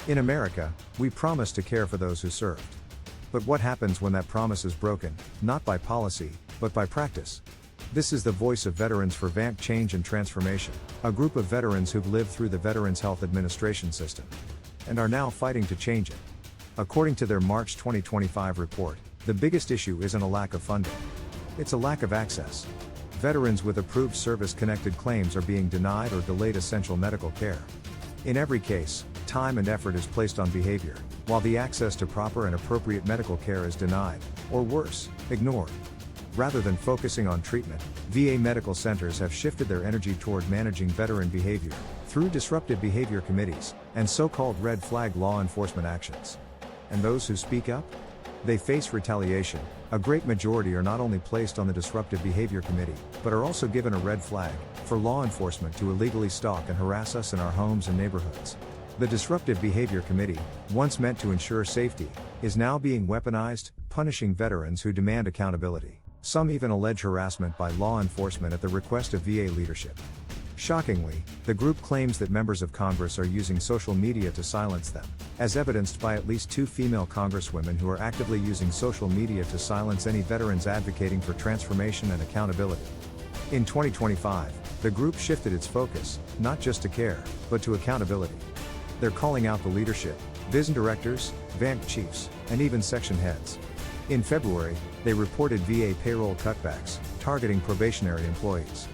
In America, we promise to care for those who served. But what happens when that promise is broken, not by policy, but by practice? This is the voice of Veterans for VANT Change and Transformation, a group of veterans who've lived through the Veterans Health Administration system and are now fighting to change it. According to their March 2025 report, the biggest issue isn't a lack of funding. It's a lack of access. Veterans with approved service-connected claims are being denied or delayed essential medical care. In every case, time and effort is placed on behavior, while the access to proper and appropriate medical care is denied, or worse, ignored. Rather than focusing on treatment, VA medical centers have shifted their energy toward managing veteran behavior through disruptive behavior committees and so-called red flag law enforcement actions. And those who speak up? They face retaliation. A great majority are not only placed on the Disruptive Behavior Committee, but are also given a red flag for law enforcement to illegally stalk and harass us in our homes and neighborhoods. The Disruptive Behavior Committee, once meant to ensure safety, is now being weaponized, punishing veterans who demand accountability. Some even allege harassment by law enforcement at the request of VA leadership. Shockingly, the group claims that members of Congress are using social media to silence them, as evidenced by at least 2 female congresswomen who are actively using social media to silence any veterans advocating for transformation and accountability. In 2025, the group shifted its focus, not just to care, but to accountability. They're calling out the leadership, VISN directors, VANT chiefs, and even section heads. In February, they reported VA payroll cutbacks, targeting probationary employees.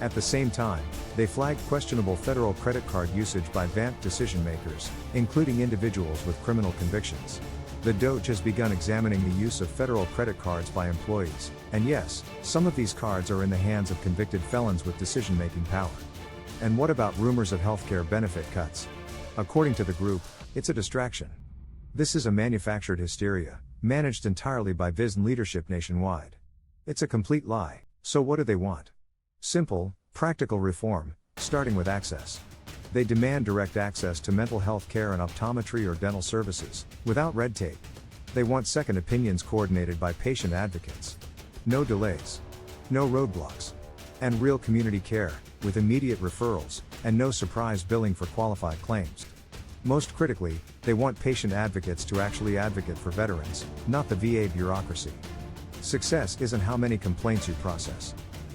At the same time, they flagged questionable federal credit card usage by VANT decision makers, including individuals with criminal convictions. The DOJ has begun examining the use of federal credit cards by employees, and yes, some of these cards are in the hands of convicted felons with decision-making power. And what about rumors of healthcare benefit cuts? According to the group, it's a distraction. This is a manufactured hysteria, managed entirely by VISN leadership nationwide. It's a complete lie. So what do they want? Simple, practical reform, starting with access. They demand direct access to mental health care and optometry or dental services, without red tape. They want second opinions coordinated by patient advocates. No delays. No roadblocks. And real community care, with immediate referrals, and no surprise billing for qualified claims. Most critically, they want patient advocates to actually advocate for veterans, not the VA bureaucracy. Success isn't how many complaints you process.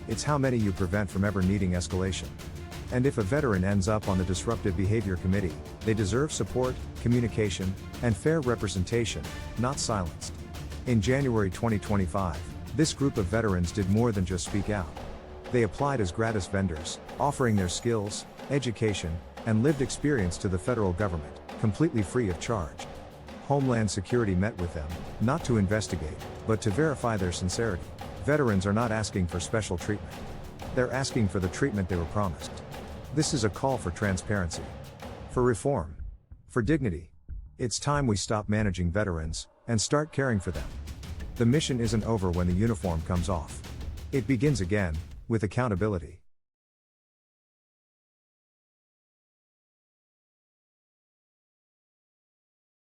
It's how many you prevent from ever needing escalation. And if a veteran ends up on the Disruptive Behavior Committee, they deserve support, communication, and fair representation, not silenced. In January 2025, this group of veterans did more than just speak out. They applied as gratis vendors, offering their skills, education, and lived experience to the federal government, completely free of charge. Homeland Security met with them, not to investigate, but to verify their sincerity. Veterans are not asking for special treatment. They're asking for the treatment they were promised. This is a call for transparency. For reform. For dignity. It's time we stop managing veterans, and start caring for them. The mission isn't over when the uniform comes off. It begins again, with accountability.